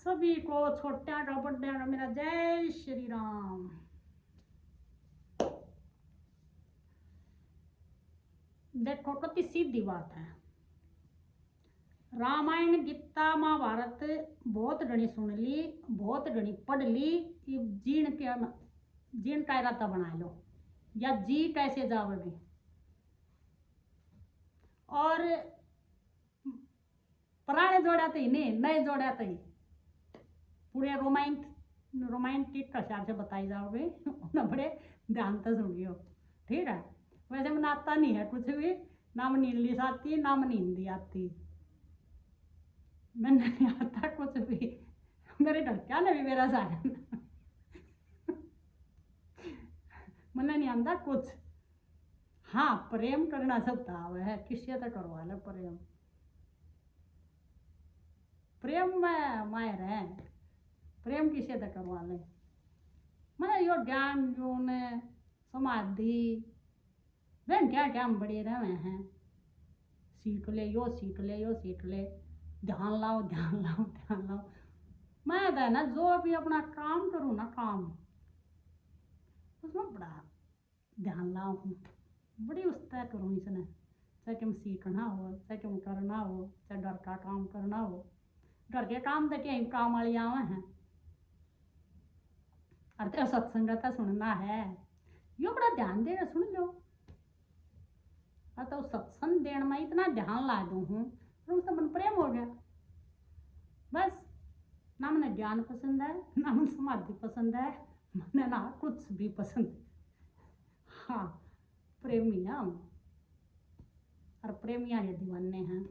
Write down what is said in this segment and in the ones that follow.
सभी को छोटा का बड़ा का मेरा जय श्री राम। देखो कितनी सीधी बात है। रामायण गीता महाभारत बहुत घनी सुन ली, बहुत घनी पढ़ ली। जीण का इरादा बना लो या जी कैसे जाओगे। और पुराने जोड़ा तो ही नहीं, नए जोड़ा तो ही पूरे रोमांटिक का हिसाब से बताई जाओगे। उन्हें बड़े ध्यान से सुनियो, ठीक है। वैसे मैंने आता नहीं है कुछ भी, ना मैंने इंग्लिश आती ना मैंने हिंदी आती, मैंने नहीं आता कुछ भी। मेरे घर क्या ना भी मेरा साधन मैंने नहीं आता कुछ। हाँ, प्रेम करना सबता है, किससे तो करवा ले प्रेम। प्रेम में मायर है, प्रेम किसे तो करवा ले। मैंने यो ज्ञान जो ने समाधि बहन क्या क्या हम बड़े रहे हैं, सीख ले यो सीख ले यो सीख ले, ध्यान लाओ ध्यान लाओ ध्यान लाओ। मैं तो ना जो भी अपना काम करूँ ना, काम उसमें बड़ा ध्यान लाओ हूँ, बड़ी उस्ताह करूँ इसने। चाहे तुम सीखना हो, चाहे तुम करना हो, चाहे घर का काम करना हो। घर के काम तो क्या काम वाली आवे हैं, अरे सत्संगता सुनना है, यो बड़ा ध्यान देना सुन लो। तो सत्संग देने में इतना ध्यान ला दूँ हूँ, फिर उससे मन प्रेम हो गया। बस ना मैंने ज्ञान पसंद है, ना मैंने समाधि पसंद है, मैंने ना कुछ भी पसंद। हाँ, प्रेमी है हम, और प्रेमियाँ ये दीवाने हैं।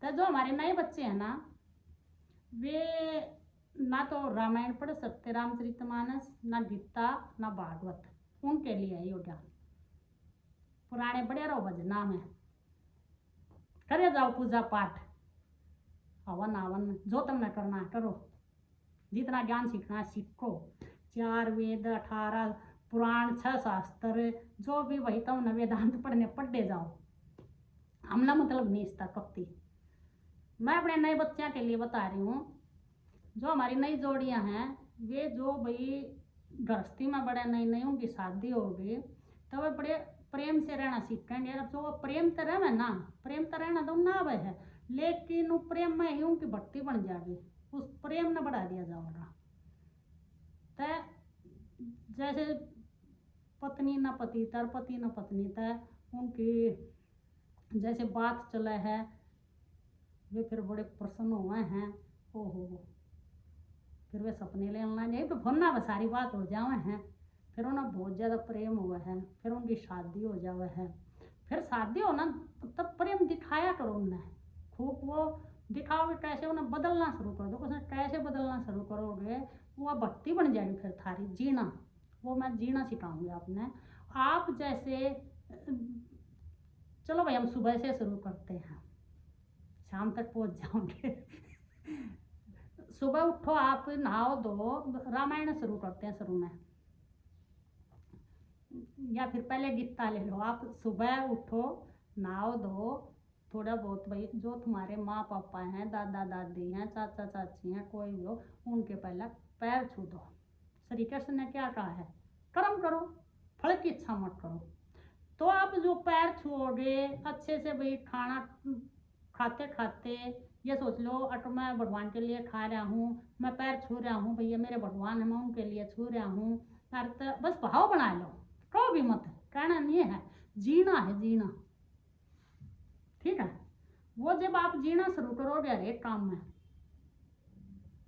तो जो हमारे नए बच्चे हैं ना, वे ना तो रामायण पढ़ सकते, रामचरितमानस, ना गीता, ना भागवत, उनके लिए है यो ज्ञान। पुराने बड़े रहो भजना में, करे जाओ पूजा पाठ, हवन आवन जो तुमने करना करो, जितना ज्ञान सीखना है सीखो। 4 वेद, 18 पुराण, 6 शास्त्र, जो भी वही तुमने वेदांत पढ़ने पढ़ते जाओ। हमने मतलब नहीं इसका कपती। मैं अपने नए बच्चों के लिए बता रही हूँ, जो हमारी नई जोड़ियाँ हैं, वे जो भाई गृहस्थी में बड़े नई नई उनकी शादी होगी, तो वे बड़े प्रेम से रहना सीखेंगे। अब जो प्रेम तो रहे ना, प्रेम तो रहना तो ना वह है, लेकिन वो प्रेम में ही उनकी भक्ति बन जाएगी, उस प्रेम ने बढ़ा दिया जाएगा। तो जैसे पत्नी न पति तर, पति न पत्नी तर, उनकी जैसे बात चले है, वे फिर बड़े प्रसन्न हुए हैं। ओहो, फिर वे सपने ले नहीं तो भरना व सारी बात हो जावे हैं, फिर उन्हें बहुत ज़्यादा प्रेम हुआ है, फिर उनकी शादी हो जावे है। फिर शादी हो ना, तब प्रेम दिखाया करो उन्हें खूब। वो दिखाओगे कैसे, उन्हें बदलना शुरू कर दो। उसने कैसे बदलना शुरू करोगे, वो भक्ति बन जाएगी फिर थारी जीना। वो मैं जीना सिखाऊंगी आपने। आप जैसे चलो भाई हम सुबह से शुरू करते हैं, शाम तक पहुंच जाओगे। सुबह उठो, आप नहाओ धो, रामायण शुरू करते हैं शुरू में, या फिर पहले गीता ले लो। आप सुबह उठो, नहाओ धो, थोड़ा बहुत भाई जो तुम्हारे माँ पापा हैं, दादा दादी हैं, चाचा चाची हैं, कोई भी हो, उनके पहले पैर छू दो। श्री कृष्ण ने क्या कहा है, कर्म करो, फल की इच्छा मत करो। तो आप जो पैर छुओगे अच्छे से भाई, खाना खाते खाते ये सोच लो, अट मैं भगवान के लिए खा रहा हूँ, मैं पैर छू रहा हूँ, भैया मेरे भगवान है, मैं उनके लिए छू रहा हूँ। बस भाव बना लो, कहो भी मत, कहना नहीं है, जीना है जीना, ठीक है। वो जब आप जीना शुरू करोगे हर एक काम में,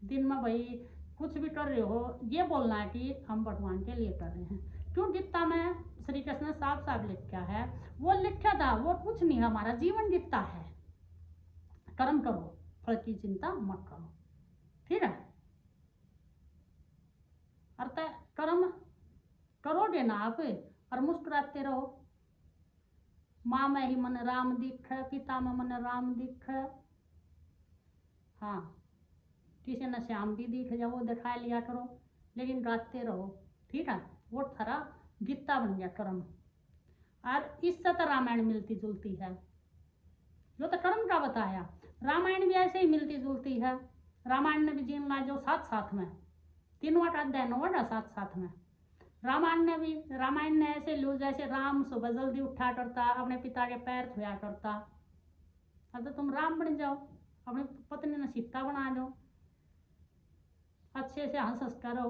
दिन में भाई कुछ भी कर रहे हो, ये बोलना है कि हम भगवान के लिए कर रहे हैं। क्यों गीता में श्री कृष्ण ने साफ साफ लिखा है, वो लिखा था, वो कुछ नहीं, हमारा जीवन गीता है। कर्म करो, फल की चिंता मत करो, ठीक है। अर्थ कर्म करोगे ना आप, और मुस्कुराते रहो। माँ में ही मन राम दिख, पिता में मन राम दिख। हाँ, किसी ने श्याम भी दिख जाए, वो दिखा लिया करो, लेकिन गाते रहो, ठीक है। वो थारा गीता बन गया कर्म। और इससे तो रामायण मिलती जुलती है, जो तो कर्म का बताया, रामायण भी ऐसे ही मिलती जुलती है। रामायण ने भी जीन ला जो साथ साथ में, तीनों अध्याय नोड़ा साथ साथ में। रामायण ने ऐसे लो जैसे राम सुबह जल्दी उठा करता, अपने पिता के पैर छुआ करता। अब तो तुम राम बन जाओ, अपनी पत्नी ने सीता बना दो, अच्छे से हंस हंस करो,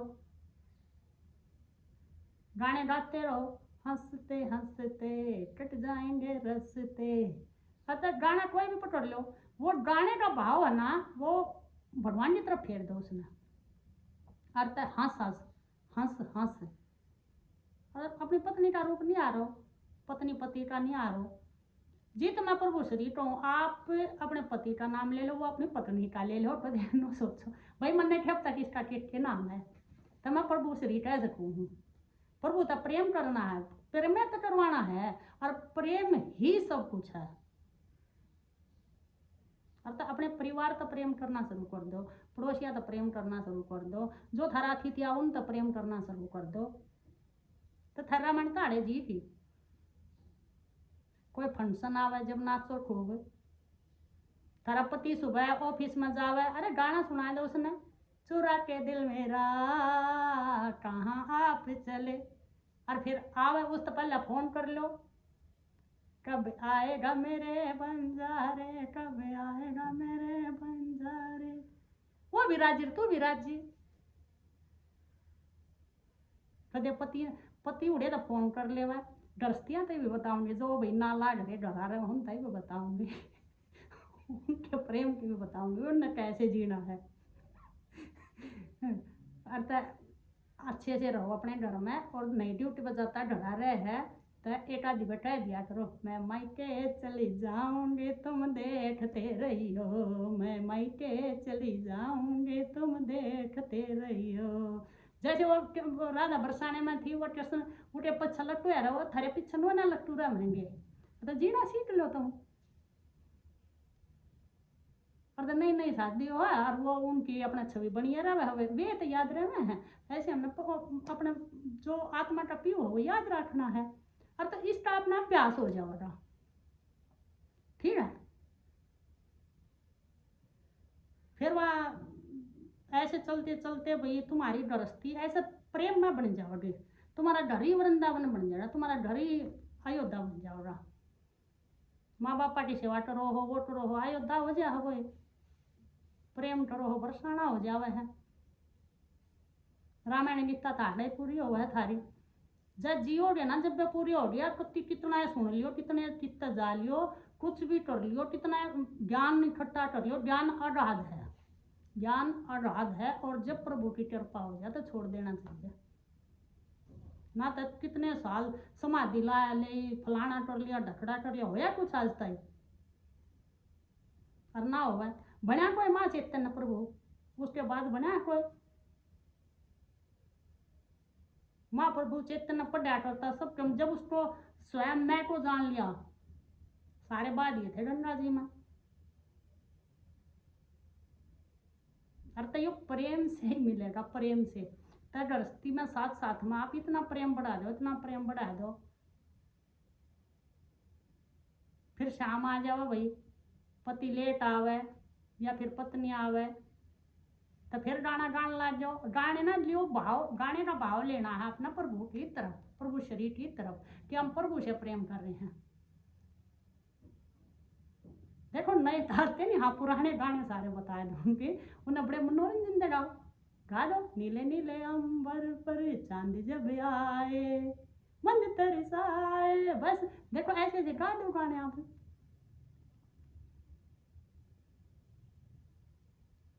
गाने गाते रहो, हंसते हंसते कट जाएंगे रस्ते। अतः गाना कोई भी पकड़ लो, वो गाने का भाव है ना, वो भगवान की तरफ फेर दो उसमें। अर्थ है हंस हंस हंस हंस। और अपनी पत्नी का रूप नहीं आ रहा, पत्नी पति का नहीं आ रहा। जीत मैं प्रभु शरीर हूँ, आप अपने पति का नाम ले लो, वो अपनी पत्नी का ले लो। तो ध्यान सोचो भाई, मन नहीं ठेपता कि इसका के नाम है, तो मैं प्रभु शरीर कह सकूँ हूँ। प्रभु तो प्रेम करना है, प्रेम तो करवाना है, और प्रेम ही सब कुछ है। अब तो अपने परिवार तो प्रेम करना शुरू कर दो, पड़ोसिया तो प्रेम करना शुरू कर दो, जो थारा अतिथि आ उन तो प्रेम करना शुरू कर दो, तो थारा मन ताड़े जी की। कोई फंक्शन आवे जब नाचो खूब, थारा पति सुबह ऑफिस में जावे, अरे गाना सुना दो उसने, चुरा के दिल मेरा कहाँ आप चले, और फिर आवे उस तो पहले फोन कर लो, कब आएगा मेरे बंजारे, कब आएगा मेरे बंजारे। वो भी राजी, तू भी राजी। कदे पति उड़े तो फोन कर ले, डरस्तियाँ तो भी बताऊंगी, जो भाई ना लाग रहे डरा रहे हम तो भी बताऊंगी उनके प्रेम की भी बताऊंगी, उन्हें कैसे जीना है। अर्थ अच्छे से रहो अपने घर में, और नई ड्यूटी पर जाता डरा रहे है तो एक आधी बैठा दिया करो, मैं मायके चली जाऊंगी तुम देखते रहियो, मैं मायके चली जाऊंगी तुम देखते रहियो। जैसे वो राधा बरसाने में थी, वो टेंशन उठे पीछे लट्टू है, वो थारे पीछे नो ना लट्टू रह बनेंगे, तो जीना सीख लो तुम। और तो नई नई शादी हो और वो उनकी अपना छवि बनिए रहे, वे तो याद रहे हैं। ऐसे हमने अपने जो आत्मा का पीओ वो याद रखना है, और तो इसका अपना अभ्यास हो जाएगा, ठीक है। फिर वह ऐसे चलते चलते भाई तुम्हारी गृहस्थी ऐसे प्रेम में बन जाओगे, तुम्हारा घर ही वृंदावन बन जाएगा, तुम्हारा घर ही अयोध्या बन जाएगा। माँ बापा की सेवा करो हो, वो करो हो, अयोध्या हो जाए हो, प्रेम करो हो, बरसाना हो जावे है। रामायण गीता ताड़े पूरी हो है थारी, जब जियोगे ना, जब पूरी हो गया, कितना सुन लियो, कितने चित्त जा लियो, कुछ भी कर लियो, कितना ज्ञान इकट्ठा कर लियो, ज्ञान अराध है, ज्ञान अराध है। और जब प्रभु की कृपा हो जाए तो छोड़ देना चाहिए ना, तो कितने साल समाधि ला ले, फलाना कर लिया, ढकड़ा कर लिया, होया कुछ आज तक और ना हो बना कोई माँ चैतन्य प्रभु, उसके बाद बना कोई माँ प्रभु चैतन्य पढ़ा करता सब कम, जब उसको स्वयं मैं को जान लिया, सारे बाद ये थे गंगा जी में। अर्थयोग प्रेम से ही मिलेगा, प्रेम से। तो गृहस्थी में साथ साथ में आप इतना प्रेम बढ़ा दो, इतना प्रेम बढ़ा दो, फिर शाम आ जाओ भाई, पति लेट आवे या फिर पत्नी आवे, तो फिर गाना गाने लग जाओ। गाने ना लियो भाव, गाने का भाव लेना है अपना प्रभु की तरफ, प्रभु शरीर की तरफ, कि हम प्रभु से प्रेम कर रहे हैं। देखो नए तारते नहीं, हाँ पुराने गाने सारे बताए दूंगी, उन्हें बड़े मनोरंजन दे गाओ, गा दो। नीले नीले अंबर पर चांद जब आए, मन तरसाए, बस देखो ऐसे ऐसे गा दो गाने आप।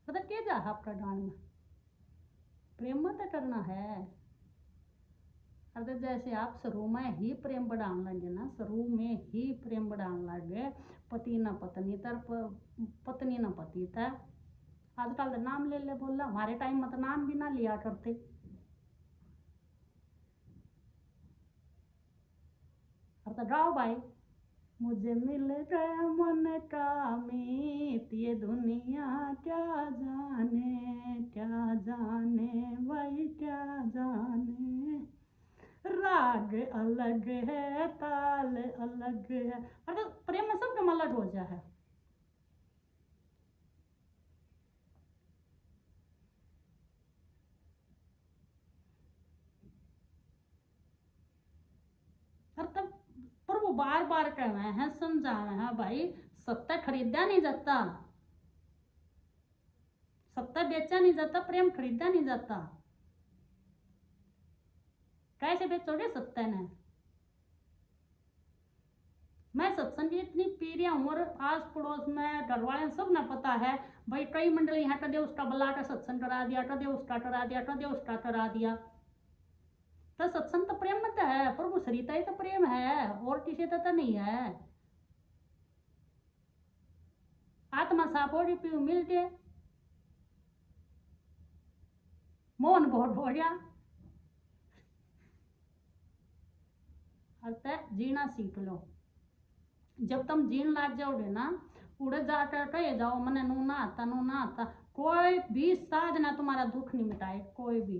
पता क्या जा आपका गाने में प्रेम मत करना है। अगर जैसे आप शुरू में ही प्रेम बढ़ाने लगे ना, शुरू में ही प्रेम बढ़ाने लगे, पति न पत्नी तरफ, पत्नी न पति था, आजकल तो नाम ले ले बोला, हमारे टाइम में तो नाम भी ना लिया करते। और तो गाओ भाई, मुझे मिल गया मन का मीत, ये दुनिया क्या जाने, क्या जाने वही क्या जाने, राग अलग है ताल अलग है। अगर प्रेम में सब कम अलग हो जाए, बार बार कहवे हैं, समझावे हैं भाई, सत्य खरीदा नहीं जाता, सत्य बेचा नहीं जाता, प्रेम खरीदा नहीं जाता। कैसे बेचोगे सत्य ने? मैं सत्संग इतनी पी रहा हूँ और आस पड़ोस में घर वाले सब ने पता है भाई, कई मंडली यहाँ कदे उसका बला का सत्संग करा दिया, कदे उसका करा दिया, कदे उसका करा दिया। तो सत्संग तो प्रेम मत है, प्रभु सरिता ही तो प्रेम है, और किसी तो नहीं है। आत्मा साफ हो रही मिल के मोहन बहुत हो गया। अतः जीना सीख लो। जब तुम जीन लाग जाओगे ना, उड़े जाकर कहे जाओ मने नू ना आता, नू ना आता, कोई भी साधना तुम्हारा दुख नहीं मिटाए। कोई भी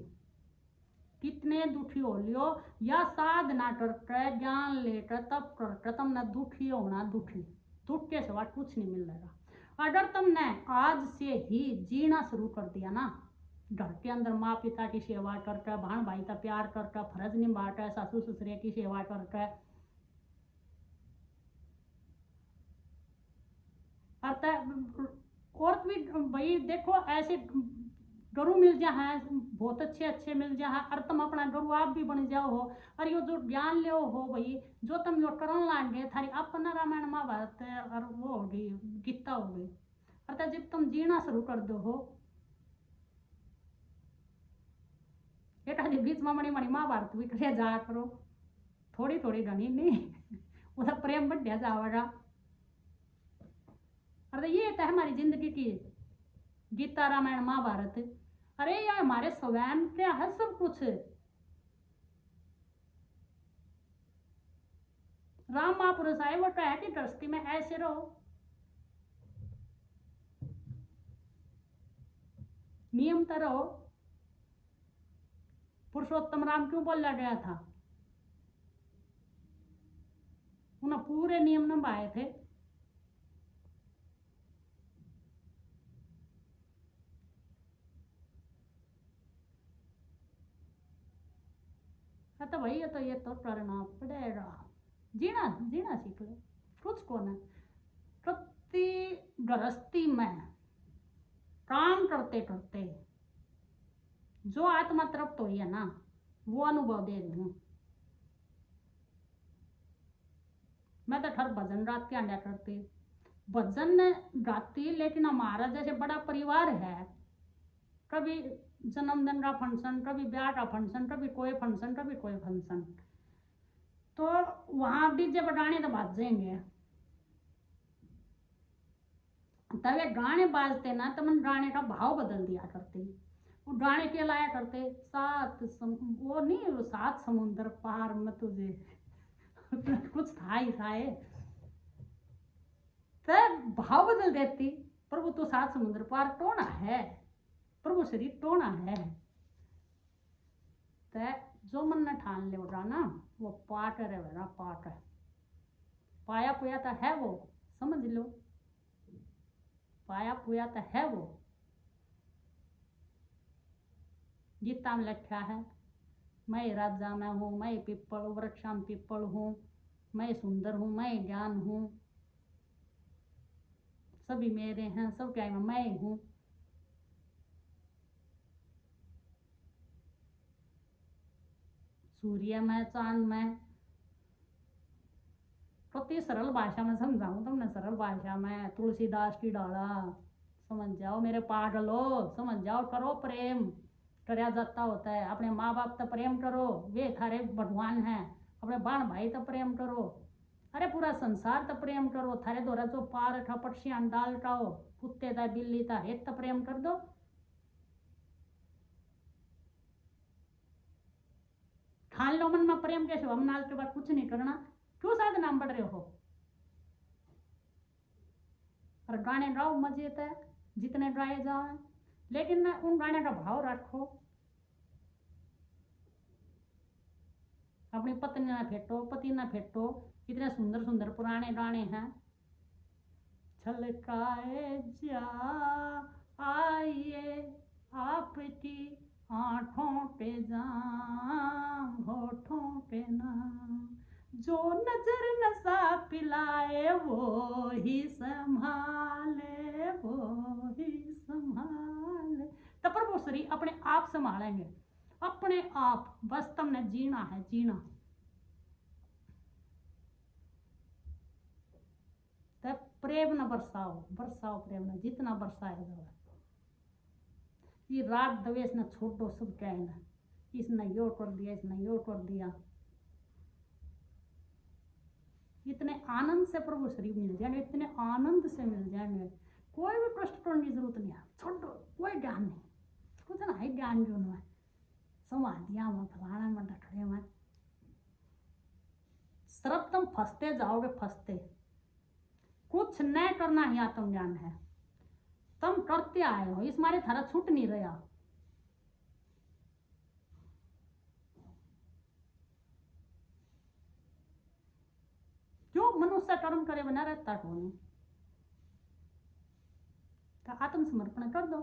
कितने दुखी हो लियो, या साधना करके ज्ञान लेकर तब करके तुमने दुखी होना, दुखी दुख के सिवा कुछ नहीं मिलेगा। अगर तुमने आज से ही जीना शुरू कर दिया ना, घर के अंदर माँ पिता की सेवा करके, भाण भाई का प्यार करके, फर्ज निभा के, सासू ससुरे की सेवा करके, और भी भाई देखो ऐसे गुरु मिल जा है, बहुत अच्छे अच्छे मिल जा है, और तुम अपना गुरु आप भी बन जाओ हो। और यो जो ज्ञान ले हो भाई, जो तुम यो करन लाग गए, थारी अपना रामायण महाभारत और वो हो गई, गीता हो गई। अर्थात जब तुम जीना शुरू कर दो हो, एक आधे बीच में मणि मणि महाभारत भी करे जा करो, थोड़ी थोड़ी घनी नहीं उधर प्रेम बढ़िया जाएगा। अरे ये तो है हमारी जिंदगी की गीता रामायण महाभारत। अरे यार हमारे स्वयं क्या है सब कुछ। राम महापुरुष आए, वो कहा कि गृहस्थी में ऐसे रहो, नियम तो रहो। पुरुषोत्तम राम क्यों बोला गया था? उन्हें पूरे नियम निभाए थे। तो भाई ये तो करना पड़ेगा। जीना जीना सीख लो, कुछ को ना। प्रति गृहस्थी में काम करते करते जो आत्मा तृप्त हुई है ना, वो अनुभव दे रही हूँ मैं। तो हर भजन रात के आंडा करती, भजन गाती, लेकिन हमारा जैसे बड़ा परिवार है, कभी जन्मदिन का फंक्शन, कभी ब्याह का फंक्शन, कभी कोई फंक्शन, कभी कोई फंक्शन, तो वहां डीजे पर गाने तो बाजेंगे। तब ये गाने बाजते ना, तो मन गाने का भाव बदल दिया करते। वो गाने के लाया करते, वो नहीं, वो 7 समुंदर पार में तुझे कुछ था ही था। तब भाव बदल देती, प्रभु तो 7 समुद्र पार टोना है, प्रभु शरीर टोना है। तो जो मन ने ठान ले उड़ा ना, वो पाठ है, वह पाठ है, पाया पुया तो है वो, समझ लो, पाया पुया तो है वो। गीता में लिखा है, मैं राजा में हूँ, मैं पिप्पल वृक्षाम पिप्पल हूँ, मैं सुंदर हूँ, मैं ज्ञान हूँ, सभी मेरे हैं, सब क्या मैं हूँ। सूर्य में, चांद में, प्रति सरल भाषा में समझाऊं तुमने, सरल भाषा में, तुलसीदास की डाला, समझ जाओ मेरे पागलो, समझ जाओ, करो प्रेम, करया जाता होता है। अपने माँ बाप तो प्रेम करो, वे थारे भगवान हैं। अपने बाण भाई तो प्रेम करो, अरे पूरा संसार तो प्रेम करो। थारे द्वारा जो पार का पक्षी अंडाल का हो, कुत्ते था बिल्ली था, एक तो प्रेम कर दो। ठान लो मन में प्रेम कैसे, हमने आज के बाद कुछ नहीं करना, क्यों साधना बढ़ रहे हो। और गाने गाओ मजे है, जितने गाए जाओ, लेकिन ना उन गाने का भाव रखो। अपनी पत्नी ना फेंटो, पति ना फेंटो, इतने सुंदर सुंदर पुराने गाने हैं। छलकाए जा आइए आपकी आंखों के जाम, होठों के नाम, जो नजर नशा पिलाए वो ही संभाले, वो ही संभाले। तो प्रभु श्री अपने आप संभालेंगे, अपने आप। बस तुमने जीना है, जीना। तो प्रेम न बरसाओ, बरसाओ प्रेम न, जितना बरसाए जाओ। ये राग द्वेष न छोड़ो, सब कहना इसने यो कर दिया, इसने यो कर दिया। इतने आनंद से प्रभु श्री मिल जाएंगे, इतने आनंद से मिल जाएंगे। कोई भी कष्ट करने की जरूरत नहीं है, छोड़ो, कोई ज्ञान नहीं, कुछ ना है ज्ञान जो है समाधियां में, फलाना में, डखड़े में। सिर्फ तुम फंसते जाओगे, फंसते। कुछ न करना ही आत्मज्ञान है। तुम करते आए हो, इस मारे थारा छूट नहीं रहा। जो मनुष्य कर्म करे बना रहता कौन, तो आत्मसमर्पण कर दो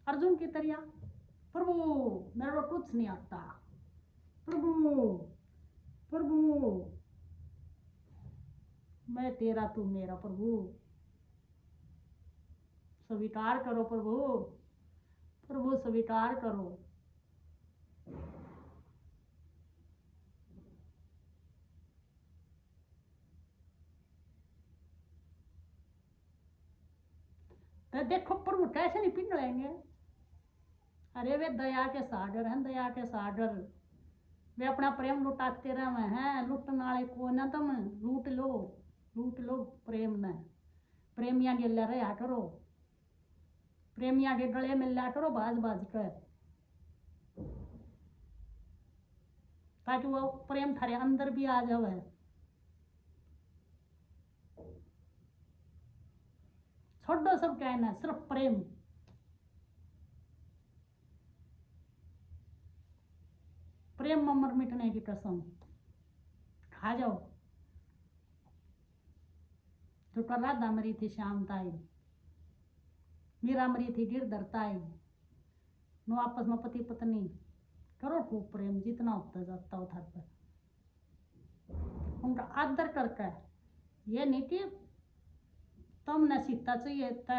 अर्जुन की तरह। प्रभु मेरे को कुछ नहीं आता, प्रभु प्रभु मैं तेरा, तू मेरा। प्रभु स्वीकार करो, प्रभु प्रभु स्वीकार करो। तो देखो प्रभु कैसे नहीं पिघलेंगे। अरे वे दया के सागर हैं, दया के सागर। वे अपना प्रेम लुटाते रहे हैं, लुटने वाले को ना तुम लूट लो, लूट लो प्रेम ने। प्रेमिया के ले रहा करो, प्रेमिया के गले में ला करो बाज बाज कर, ताकि वो प्रेम थारे अंदर भी आ जाए। छोड़ो सब कहना, सिर्फ प्रेम। प्रेम में मर मिटने की कसम खा जाओ। जो कर राधा मरी थी श्याम ताई, मीरा मरी थी गिरधर ताई। नो आपस में पति पत्नी करो खूब प्रेम, जितना होता जाता हो था पर उनका आदर करके। ये नहीं कि तुमने सीता चाहिए तो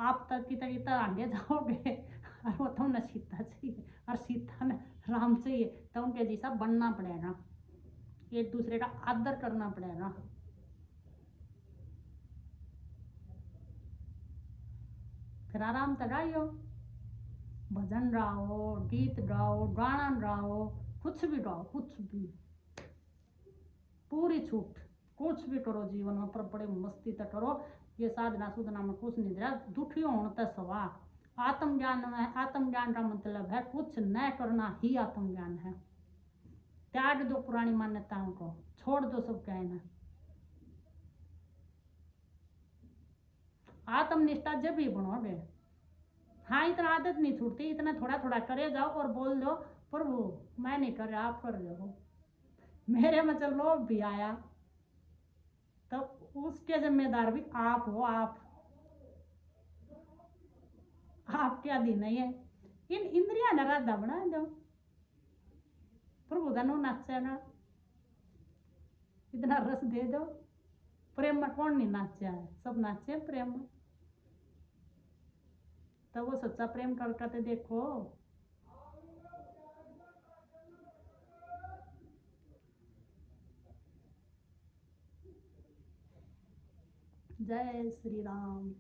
आप तक की तरह आगे जाओगे और वो तुमने सीता चाहिए और सीता ने राम चाहिए, तो उनके जैसा बनना पड़ेगा, एक दूसरे का आदर करना पड़ेगा। फिर आराम से गाइयो, भजन गाओ, गीत गाओ, गाना गाओ, कुछ भी गाओ, कुछ भी, पूरी छूट। कुछ भी करो जीवन में, पर बड़े मस्ती तक करो। ये साधना सुधना में कुछ नहीं दिया, दुखी होने तक सवा। आत्मज्ञान में, आत्मज्ञान का मतलब है कुछ न करना ही आत्मज्ञान है। त्याग दो पुरानी मान्यताओं को, छोड़ दो सब कहना। आत्मनिष्ठा जब भी बनोगे। हाँ, इतना आदत नहीं छूटती, इतना थोड़ा थोड़ा करे जाओ और बोल दो प्रभु मैं नहीं कर रहा, आप कर रहे हो। मेरे में जब लोभ भी आया तो उसके जिम्मेदार भी आप हो। आप क्या अधीन नहीं है। इन इंद्रिया न राधा बना दो, प्रभु धनु नाचेगा, इतना रस दे दो। प्रेम में कौन नहीं नाचा है, सब नाचे प्रेम में। तो वो सच्चा प्रेम करके देखो। जय श्री राम।